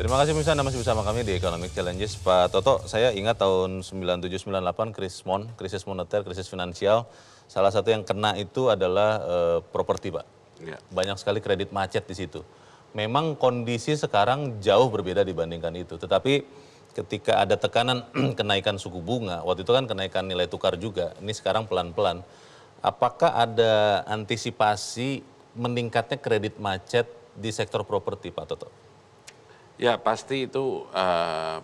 Terima kasih pemirsa, Anda masih bersama kami di Economic Challenges. Pak Toto, saya ingat tahun 97-98 krisis moneter, krisis finansial. Salah satu yang kena itu adalah properti, Pak. Ya. Banyak sekali kredit macet di situ. Memang kondisi sekarang jauh berbeda dibandingkan itu. Tetapi ketika ada tekanan kenaikan suku bunga, waktu itu kan kenaikan nilai tukar juga. Ini sekarang pelan-pelan. Apakah ada antisipasi meningkatnya kredit macet di sektor properti, Pak Toto? Ya pasti itu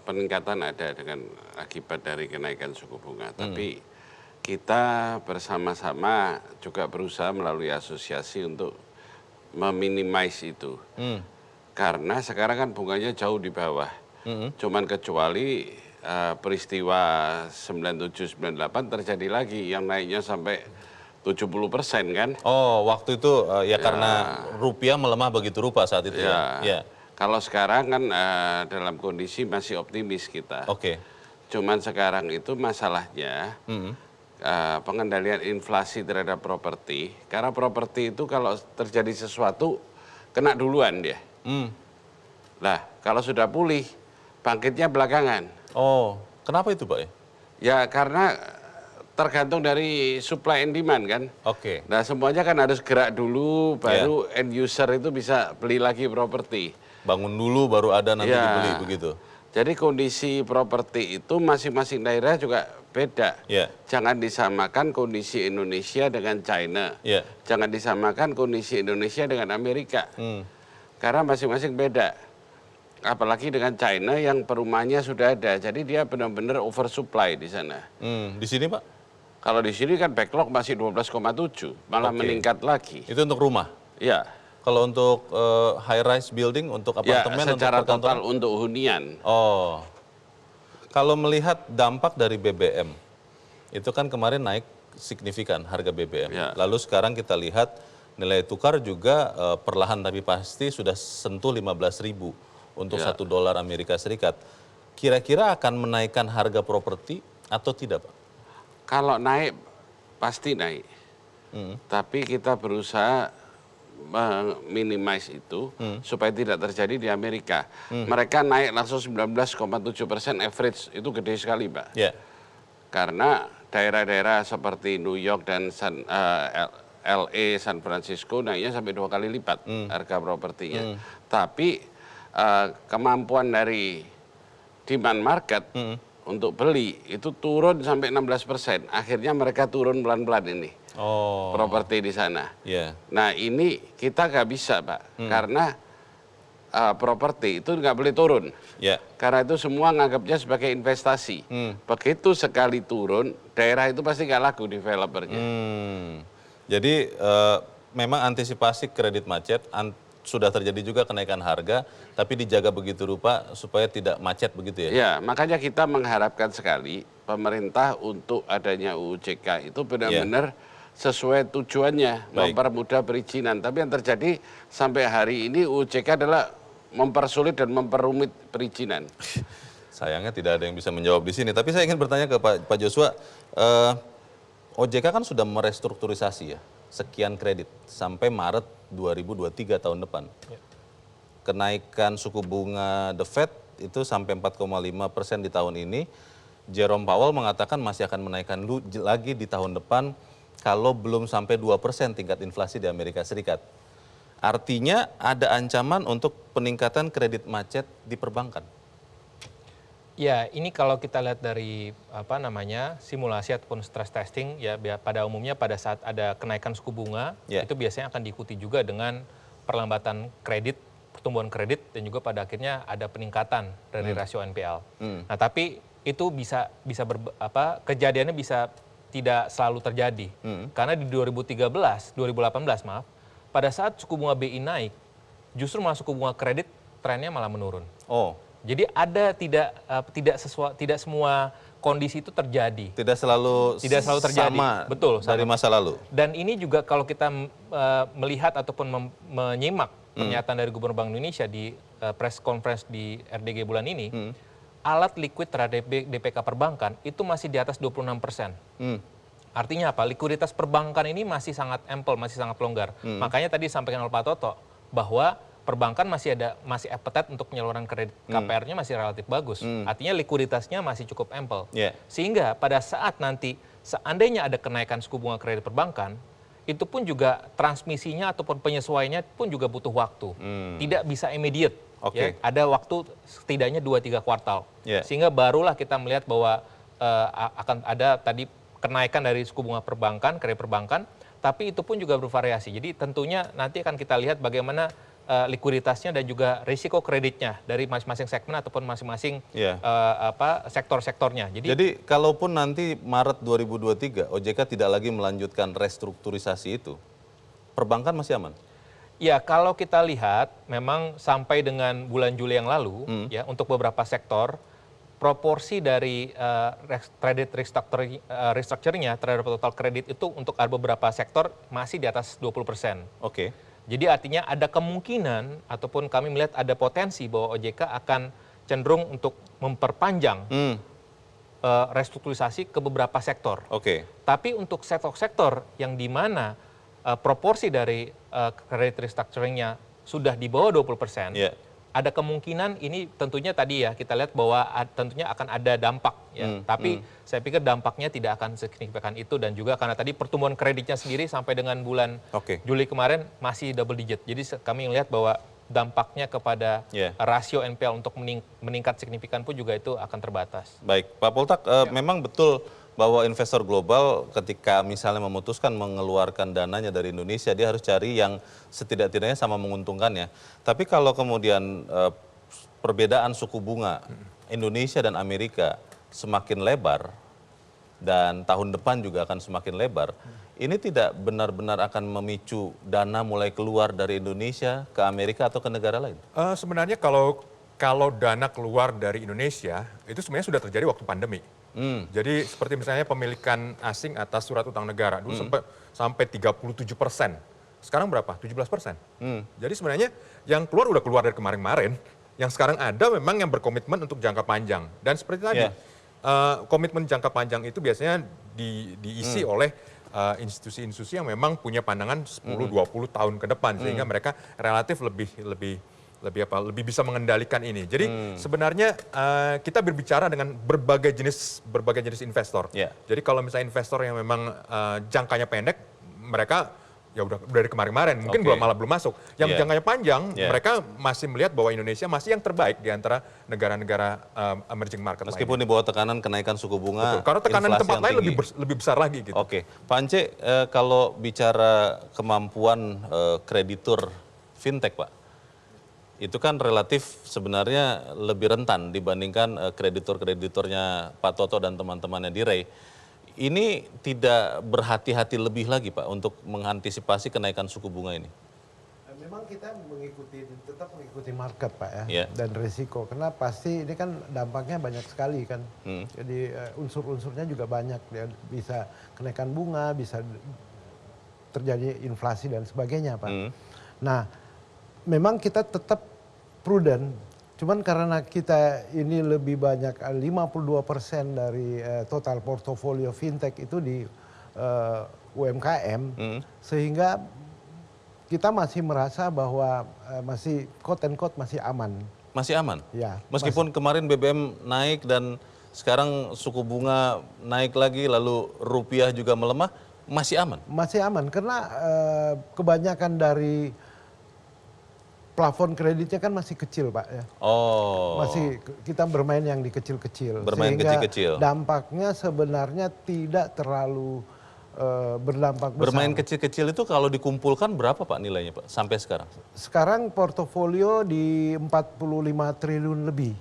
peningkatan ada dengan akibat dari kenaikan suku bunga. Tapi kita bersama-sama juga berusaha melalui asosiasi untuk meminimasi itu. Karena sekarang kan bunganya jauh di bawah. Cuman kecuali peristiwa 97-98 terjadi lagi yang naiknya sampai 70% kan. Oh, waktu itu ya karena rupiah melemah begitu rupa saat itu ya. Ya. Kalau sekarang kan dalam kondisi masih optimis kita. Oke. Cuman sekarang itu masalahnya pengendalian inflasi terhadap properti. Karena properti itu kalau terjadi sesuatu kena duluan dia. Lah kalau sudah pulih bangkitnya belakangan. Oh, kenapa itu Pak? Ya karena tergantung dari supply and demand kan. Oke. Nah semuanya kan harus gerak dulu baru end user itu bisa beli lagi properti. Bangun dulu baru ada nanti dibeli begitu. Jadi kondisi properti itu masing-masing daerah juga beda. Jangan disamakan kondisi Indonesia dengan China. Jangan disamakan kondisi Indonesia dengan Amerika. Karena masing-masing beda. Apalagi dengan China yang perumahannya sudah ada. Jadi dia benar-benar oversupply di sana. Di sini Pak? Kalau di sini kan backlog masih 12,7, malah meningkat lagi. Itu untuk rumah? Iya. Kalau untuk high rise building, untuk apartemen, ya, secara total untuk hunian. Oh, kalau melihat dampak dari BBM, itu kan kemarin naik signifikan harga BBM. Lalu sekarang kita lihat nilai tukar juga perlahan tapi pasti sudah sentuh 15.000 untuk $1 Amerika Serikat. Kira-kira akan menaikkan harga properti atau tidak, Pak? Kalau naik, pasti naik. Tapi kita berusaha minimize itu supaya tidak terjadi di Amerika. Mereka naik langsung 19,7% average, itu gede sekali Pak. Karena daerah-daerah seperti New York dan LA, San Francisco naiknya sampai 2 kali lipat harga propertinya. Tapi kemampuan dari demand market untuk beli itu turun sampai 16%. Akhirnya mereka turun pelan-pelan ini. Properti di sana. Nah ini kita nggak bisa Pak, karena properti itu nggak boleh turun. Karena itu semua nganggapnya sebagai investasi. Begitu sekali turun, daerah itu pasti nggak laku developernya. Jadi memang antisipasi kredit macet, sudah terjadi juga kenaikan harga, tapi dijaga begitu rupa supaya tidak macet begitu ya? Ya, makanya kita mengharapkan sekali pemerintah untuk adanya UUJK itu benar-benar sesuai tujuannya, mempermudah perizinan. Tapi yang terjadi sampai hari ini UUJK adalah mempersulit dan memperumit perizinan. Sayangnya tidak ada yang bisa menjawab di sini. Tapi saya ingin bertanya ke Pak Joshua, OJK kan sudah merestrukturisasi ya, sekian kredit sampai Maret 2023 tahun depan. Kenaikan suku bunga The Fed itu sampai 4,5% di tahun ini. Jerome Powell mengatakan masih akan menaikkan lagi di tahun depan kalau belum sampai 2% tingkat inflasi di Amerika Serikat. Artinya ada ancaman untuk peningkatan kredit macet di perbankan. Ya, ini kalau kita lihat dari simulasi ataupun stress testing ya pada umumnya pada saat ada kenaikan suku bunga itu biasanya akan diikuti juga dengan perlambatan kredit, pertumbuhan kredit dan juga pada akhirnya ada peningkatan dari rasio NPL. Nah, tapi itu kejadiannya bisa tidak selalu terjadi. Karena di 2018 maaf, pada saat suku bunga BI naik, justru malah suku bunga kredit trennya malah menurun. Jadi ada tidak semua kondisi itu terjadi. Tidak selalu terjadi. Sama betul, dari masa lalu. Dan ini juga kalau kita melihat ataupun menyimak pernyataan dari Gubernur Bank Indonesia di press conference di RDG bulan ini, alat liquid terhadap DPK perbankan itu masih di atas 26%. Artinya apa? Likuiditas perbankan ini masih sangat ample, masih sangat longgar. Makanya tadi disampaikan oleh Pak Toto bahwa perbankan masih appetite untuk penyaluran kredit KPR-nya masih relatif bagus. Artinya likuiditasnya masih cukup ample. Sehingga pada saat nanti seandainya ada kenaikan suku bunga kredit perbankan, itu pun juga transmisinya ataupun penyesuaiannya pun juga butuh waktu. Tidak bisa immediate. Ya, ada waktu setidaknya 2-3 kuartal. Sehingga barulah kita melihat bahwa akan ada tadi kenaikan dari suku bunga perbankan, kredit perbankan, tapi itu pun juga bervariasi. Jadi tentunya nanti akan kita lihat bagaimana likuiditasnya dan juga risiko kreditnya dari masing-masing segmen ataupun masing-masing sektor-sektornya. Jadi kalaupun nanti Maret 2023 OJK tidak lagi melanjutkan restrukturisasi itu, perbankan masih aman? Ya, kalau kita lihat memang sampai dengan bulan Juli yang lalu ya untuk beberapa sektor proporsi dari kredit restructuring-nya terhadap total kredit itu untuk beberapa sektor masih di atas 20%. Jadi artinya ada kemungkinan ataupun kami melihat ada potensi bahwa OJK akan cenderung untuk memperpanjang restrukturisasi ke beberapa sektor. Tapi untuk sektor yang di mana proporsi dari kredit restructuring-nya sudah di bawah 20%, ada kemungkinan ini tentunya tadi ya kita lihat bahwa tentunya akan ada dampak ya. Tapi saya pikir dampaknya tidak akan signifikan itu dan juga karena tadi pertumbuhan kreditnya sendiri sampai dengan bulan Juli kemarin masih double digit. Jadi kami melihat bahwa dampaknya kepada rasio NPL untuk meningkat signifikan pun juga itu akan terbatas. Baik, Pak Poltak, memang betul bahwa investor global ketika misalnya memutuskan mengeluarkan dananya dari Indonesia, dia harus cari yang setidak-tidaknya sama menguntungkannya. Tapi kalau kemudian perbedaan suku bunga Indonesia dan Amerika semakin lebar, dan tahun depan juga akan semakin lebar, ini tidak benar-benar akan memicu dana mulai keluar dari Indonesia ke Amerika atau ke negara lain? Sebenarnya kalau dana keluar dari Indonesia, itu sebenarnya sudah terjadi waktu pandemi. Jadi seperti misalnya pemilikan asing atas surat utang negara dulu sampai 37%. Sekarang berapa? 17%. Jadi sebenarnya yang keluar udah keluar dari kemarin-kemarin. Yang sekarang ada memang yang berkomitmen untuk jangka panjang. Dan seperti tadi, komitmen jangka panjang itu biasanya diisi oleh institusi-institusi yang memang punya pandangan 10-20 tahun ke depan. Sehingga mereka relatif lebih bisa mengendalikan ini. Jadi sebenarnya kita berbicara dengan berbagai jenis investor. Jadi kalau misalnya investor yang memang jangkanya pendek, mereka ya udah dari kemarin-kemarin, mungkin belum masuk. Yang jangkanya panjang, mereka masih melihat bahwa Indonesia masih yang terbaik di antara negara-negara emerging market lainnya. Meskipun di bawah tekanan kenaikan suku bunga, karena tekanan di tempat lain lebih besar lagi. Gitu. Pak Ance, kalau bicara kemampuan kreditur fintech, Pak, itu kan relatif sebenarnya lebih rentan dibandingkan kreditur-krediturnya Pak Toto dan teman-temannya di REI. Ini tidak berhati-hati lebih lagi Pak untuk mengantisipasi kenaikan suku bunga ini? Memang kita tetap mengikuti market Pak ya, dan risiko. Karena pasti ini kan dampaknya banyak sekali kan. Jadi unsur-unsurnya juga banyak. Ya. Bisa kenaikan bunga, bisa terjadi inflasi dan sebagainya Pak. Nah, memang kita tetap prudent, cuman karena kita ini lebih banyak 52% dari total portofolio fintech itu di UMKM, sehingga kita masih merasa bahwa masih quote and quote masih aman. Masih aman? Ya. Meskipun kemarin BBM naik dan sekarang suku bunga naik lagi, lalu rupiah juga melemah, masih aman? Masih aman, karena kebanyakan dari plafon kreditnya kan masih kecil Pak ya. Masih kita bermain yang di kecil-kecil. Bermain kecil-kecil. Dampaknya sebenarnya tidak terlalu berdampak besar. Bermain kecil-kecil itu kalau dikumpulkan berapa Pak nilainya Pak sampai sekarang? Sekarang portofolio di 45 triliun lebih.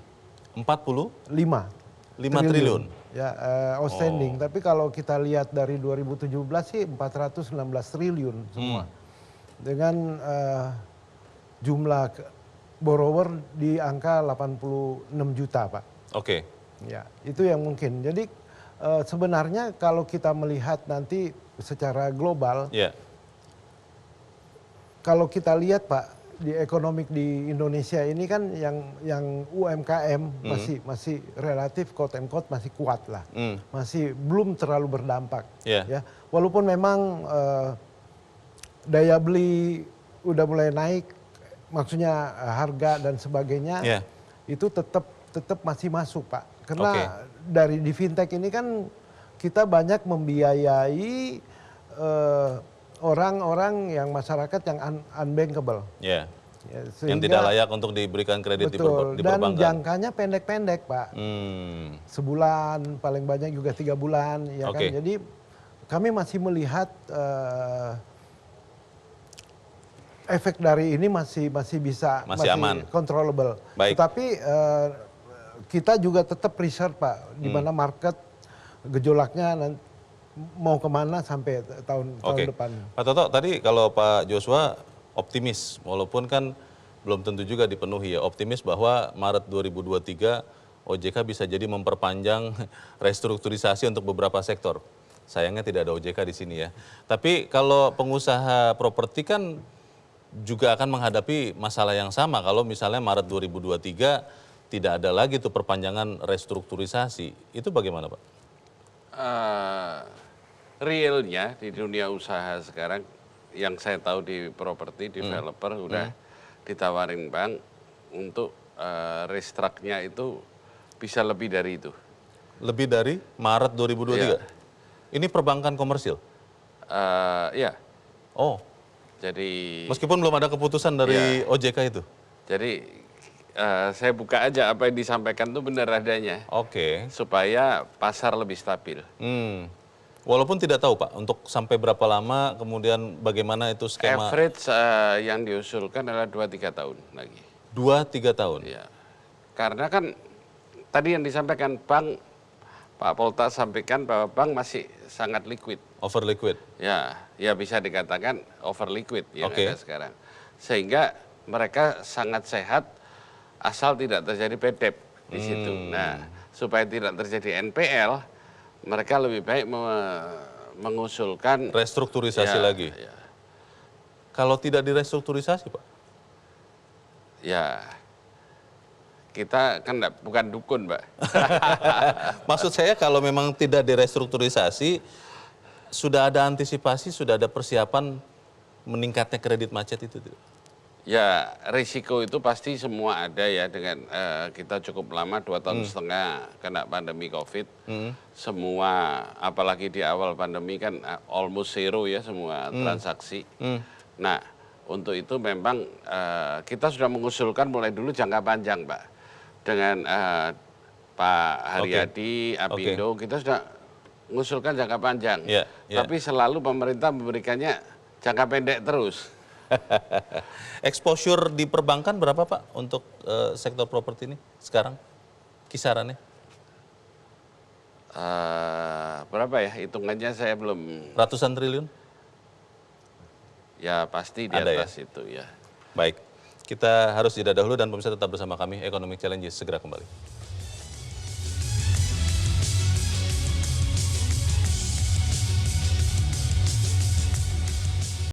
45? 5 triliun? Ya, outstanding. Tapi kalau kita lihat dari 2017 sih 419 triliun semua. Dengan jumlah borrower di angka 86 juta Pak. Ya, itu yang mungkin. Jadi sebenarnya kalau kita melihat nanti secara global, kalau kita lihat Pak di ekonomi di Indonesia ini kan yang UMKM masih relatif quote and quote masih kuat lah, masih belum terlalu berdampak. Ya, walaupun memang daya beli udah mulai naik, maksudnya harga dan sebagainya Yeah. itu tetap masih masuk Pak. Karena dari di fintech ini kan kita banyak membiayai orang-orang yang masyarakat yang unbankable. Ya. Ya, Yang tidak layak untuk diberikan kredit di dan perbankan. jangkanya pendek-pendek Pak. Sebulan, paling banyak juga 3 bulan, ya kan. Jadi kami masih melihat efek dari ini masih bisa masih aman, controllable. Baik. Tetapi kita juga tetap research Pak, di mana market gejolaknya mau kemana sampai tahun depan. Pak Toto, tadi kalau Pak Joshua optimis, walaupun kan belum tentu juga dipenuhi ya, optimis bahwa Maret 2023 OJK bisa jadi memperpanjang restrukturisasi untuk beberapa sektor. Sayangnya tidak ada OJK di sini ya. Tapi kalau pengusaha properti kan juga akan menghadapi masalah yang sama kalau misalnya Maret 2023 tidak ada lagi tuh perpanjangan restrukturisasi. Itu bagaimana Pak? Realnya di dunia usaha sekarang yang saya tahu di properti developer udah ditawarin bank untuk restruknya itu bisa lebih dari itu. Lebih dari Maret 2023? Ya. Ini perbankan komersil? Iya. Oh. Jadi meskipun belum ada keputusan dari OJK itu? Jadi saya buka aja apa yang disampaikan itu benar adanya. Oke. Supaya pasar lebih stabil. Walaupun tidak tahu Pak, untuk sampai berapa lama, kemudian bagaimana itu skema? Average yang diusulkan adalah 2-3 tahun lagi. 2-3 tahun? Ya. Karena kan tadi yang disampaikan bank, Pak Polta sampaikan bahwa bank masih sangat liquid. Over liquid? Ya bisa dikatakan over liquid yang ada sekarang. Sehingga mereka sangat sehat asal tidak terjadi PDEP di situ. Nah, supaya tidak terjadi NPL, mereka lebih baik mengusulkan restrukturisasi lagi. Ya. Kalau tidak direstrukturisasi Pak? Ya, kita kan bukan dukun Pak. Maksud saya kalau memang tidak direstrukturisasi, sudah ada antisipasi, sudah ada persiapan meningkatnya kredit macet itu? Ya, risiko itu pasti semua ada ya dengan kita cukup lama 2 tahun setengah kena pandemi COVID. Semua, apalagi di awal pandemi kan almost zero ya semua transaksi. Nah, untuk itu memang kita sudah mengusulkan mulai dulu jangka panjang Pak. Dengan Pak Haryadi, Apindo, kita sudah mengusulkan jangka panjang. Tapi selalu pemerintah memberikannya jangka pendek terus. Exposure di perbankan berapa Pak untuk sektor properti ini sekarang kisarannya? Berapa ya hitungannya saya belum. Ratusan triliun? Ya pasti di atas itu ya. Baik, kita harus jeda dahulu dan pemirsa tetap bersama kami, Economic Challenges segera kembali.